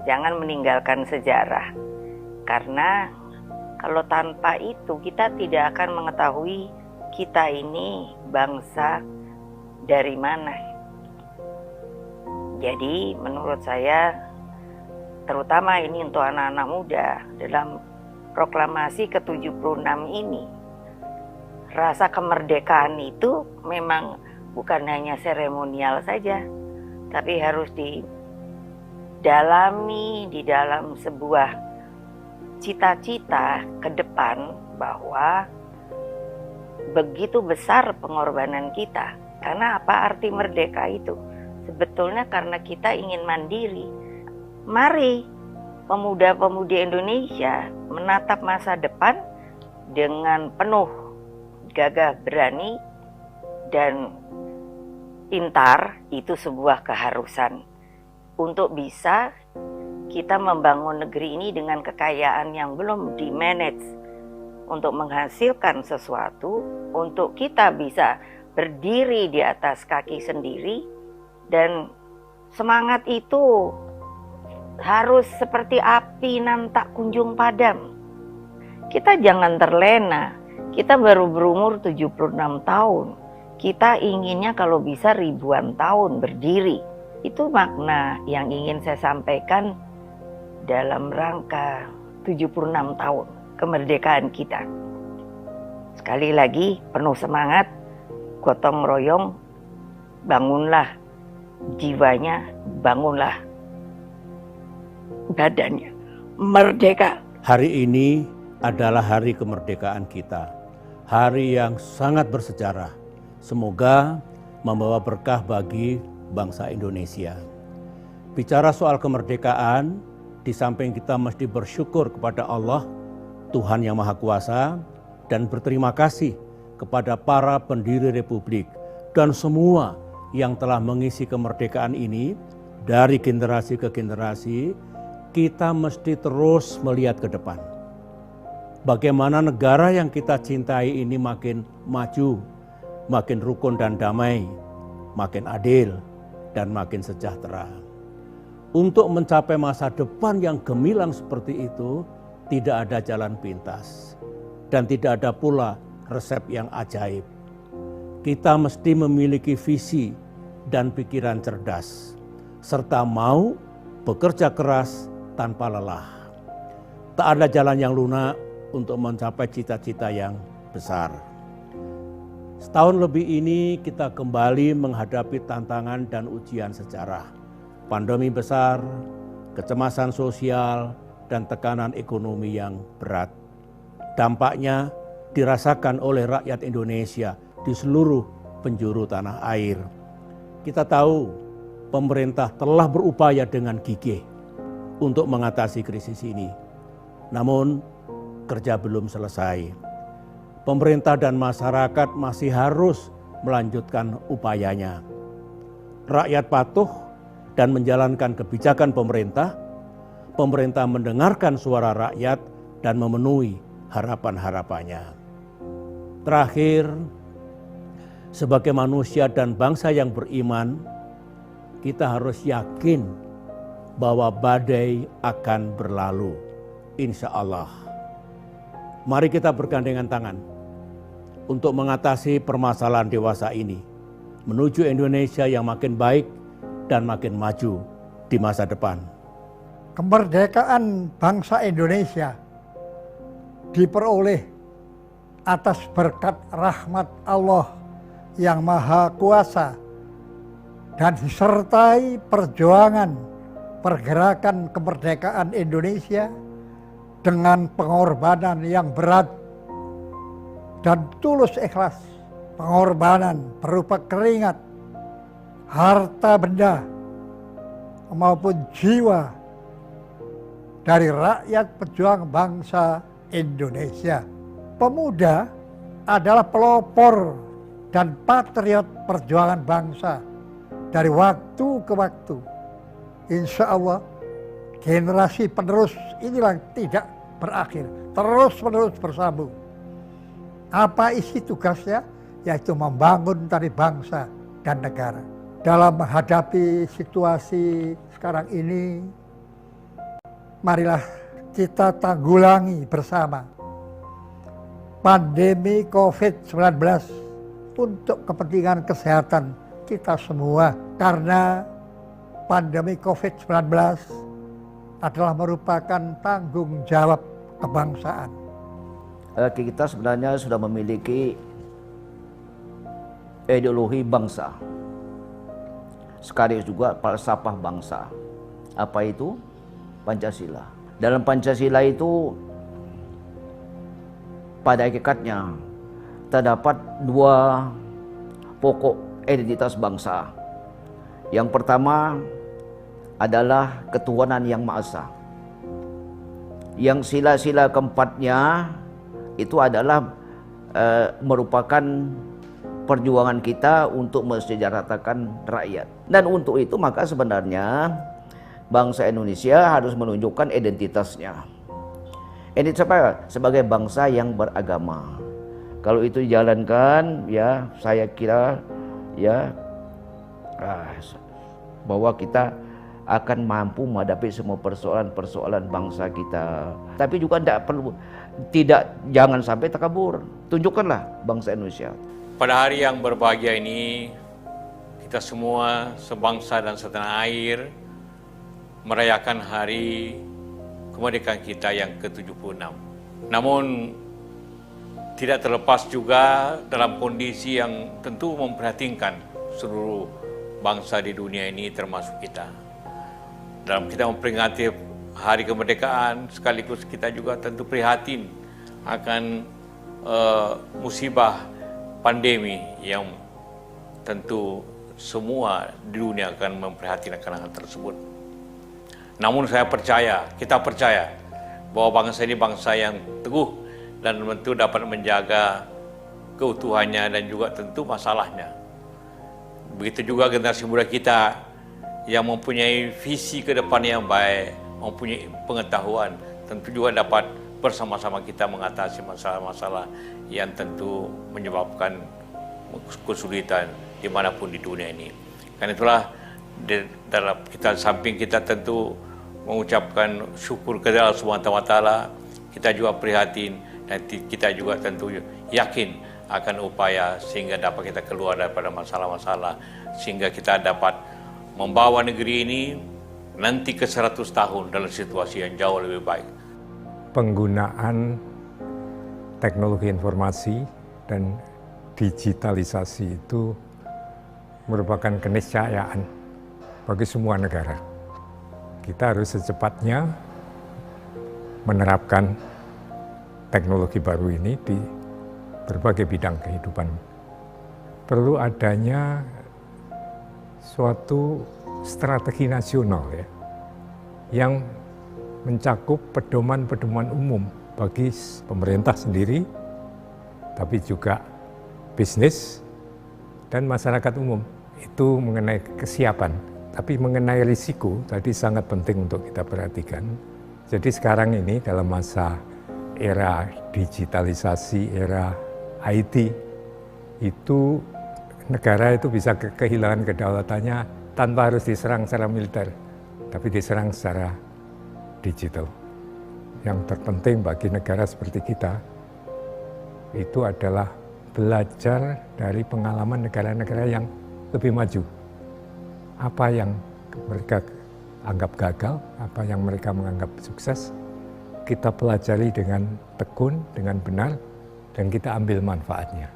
jangan meninggalkan sejarah. Karena kalau tanpa itu kita tidak akan mengetahui kita ini bangsa dari mana. Jadi menurut saya, terutama ini untuk anak-anak muda, dalam proklamasi ke-76 ini, rasa kemerdekaan itu memang bukan hanya seremonial saja, tapi harus didalami di dalam sebuah cita-cita ke depan bahwa begitu besar pengorbanan kita. Karena apa arti merdeka itu? Sebetulnya karena kita ingin mandiri. Mari pemuda-pemudi Indonesia menatap masa depan dengan penuh gagah berani dan pintar. Itu sebuah keharusan untuk bisa kita membangun negeri ini dengan kekayaan yang belum di-manage, untuk menghasilkan sesuatu, untuk kita bisa berdiri di atas kaki sendiri. Dan semangat itu harus seperti api nan tak kunjung padam. Kita jangan terlena. Kita baru berumur 76 tahun. Kita inginnya kalau bisa ribuan tahun berdiri. Itu makna yang ingin saya sampaikan dalam rangka 76 tahun kemerdekaan kita. Sekali lagi penuh semangat, gotong royong, bangunlah jiwanya, bangunlah badannya. Merdeka. Hari ini adalah hari kemerdekaan kita. Hari yang sangat bersejarah. Semoga membawa berkah bagi bangsa Indonesia. Bicara soal kemerdekaan, di samping kita mesti bersyukur kepada Allah, Tuhan yang Maha Kuasa, dan berterima kasih kepada para pendiri Republik dan semua yang telah mengisi kemerdekaan ini. Dari generasi ke generasi, kita mesti terus melihat ke depan. Bagaimana negara yang kita cintai ini makin maju, makin rukun dan damai, makin adil, dan makin sejahtera. Untuk mencapai masa depan yang gemilang seperti itu, tidak ada jalan pintas. Dan tidak ada pula resep yang ajaib. Kita mesti memiliki visi dan pikiran cerdas, serta mau bekerja keras tanpa lelah. Tak ada jalan yang lunak untuk mencapai cita-cita yang besar. Setahun lebih ini kita kembali menghadapi tantangan dan ujian sejarah. Pandemi besar, kecemasan sosial, dan tekanan ekonomi yang berat. Dampaknya dirasakan oleh rakyat Indonesia di seluruh penjuru tanah air. Kita tahu pemerintah telah berupaya dengan gigih untuk mengatasi krisis ini. Namun kerja belum selesai. Pemerintah dan masyarakat masih harus melanjutkan upayanya. Rakyat patuh dan menjalankan kebijakan pemerintah. Pemerintah mendengarkan suara rakyat dan memenuhi harapan-harapannya. Terakhir, sebagai manusia dan bangsa yang beriman, kita harus yakin bahwa badai akan berlalu, insya Allah. Mari kita bergandengan tangan untuk mengatasi permasalahan dewasa ini, menuju Indonesia yang makin baik dan makin maju di masa depan. Kemerdekaan bangsa Indonesia diperoleh atas berkat rahmat Allah yang Maha Kuasa dan disertai perjuangan pergerakan kemerdekaan Indonesia dengan pengorbanan yang berat dan tulus ikhlas. Pengorbanan berupa keringat, harta benda, maupun jiwa dari rakyat pejuang bangsa Indonesia. Pemuda adalah pelopor dan patriot perjuangan bangsa dari waktu ke waktu. Insya Allah generasi penerus inilah tidak berakhir, terus-menerus bersambung. Apa isi tugasnya? Yaitu membangun tadi bangsa dan negara. Dalam menghadapi situasi sekarang ini, marilah kita tanggulangi bersama pandemi COVID-19 untuk kepentingan kesehatan kita semua. Karena pandemi COVID-19 adalah merupakan tanggung jawab kebangsaan. Kita sebenarnya sudah memiliki ideologi bangsa, sekaligus juga falsafah bangsa. Apa itu? Pancasila. Dalam Pancasila itu pada hakikatnya terdapat dua pokok identitas bangsa. Yang pertama adalah ketuhanan yang Maha Esa. Yang sila-sila keempatnya itu adalah merupakan perjuangan kita untuk mensejahterakan rakyat. Dan untuk itu maka sebenarnya bangsa Indonesia harus menunjukkan identitasnya. Identitas apa? Sebagai bangsa yang beragama. Kalau itu dijalankan, ya saya kira ya bahwa kita akan mampu menghadapi semua persoalan-persoalan bangsa kita. Tapi juga jangan sampai takabur. Tunjukkanlah bangsa Indonesia. Pada hari yang berbahagia ini, kita semua sebangsa dan setanah air merayakan hari kemerdekaan kita yang ke-76. Namun tidak terlepas juga dalam kondisi yang tentu memprihatinkan seluruh bangsa di dunia ini termasuk kita. Dalam kita memperingati hari kemerdekaan, sekaligus kita juga tentu prihatin akan musibah pandemi yang tentu semua di dunia akan memprihatinkan hal tersebut. Namun kita percaya bahwa bangsa ini bangsa yang teguh dan tentu dapat menjaga keutuhannya dan juga tentu masalahnya. Begitu juga generasi muda kita yang mempunyai visi ke depan yang baik, mempunyai pengetahuan, tentu juga dapat bersama-sama kita mengatasi masalah-masalah yang tentu menyebabkan kesulitan dimanapun di dunia ini. Karena itulah dalam kita samping kita tentu mengucapkan syukur kepada Allah Subhanahu wa taala, kita juga prihatin dan kita juga tentu yakin akan upaya sehingga dapat kita keluar daripada masalah-masalah, sehingga kita dapat membawa negeri ini nanti ke 100 tahun dalam situasi yang jauh lebih baik. Penggunaan teknologi informasi dan digitalisasi itu merupakan keniscayaan bagi semua negara. Kita harus secepatnya menerapkan teknologi baru ini di berbagai bidang kehidupan. Perlu adanya suatu strategi nasional ya, yang mencakup pedoman-pedoman umum bagi pemerintah sendiri, tapi juga bisnis dan masyarakat umum. Itu mengenai kesiapan, tapi mengenai risiko tadi sangat penting untuk kita perhatikan. Jadi sekarang ini dalam masa era digitalisasi, era IT, itu negara itu bisa kehilangan kedaulatannya tanpa harus diserang secara militer, tapi diserang secara digital. Yang terpenting bagi negara seperti kita itu adalah belajar dari pengalaman negara-negara yang lebih maju. Apa yang mereka anggap gagal, apa yang mereka menganggap sukses, kita pelajari dengan tekun, dengan benar, dan kita ambil manfaatnya.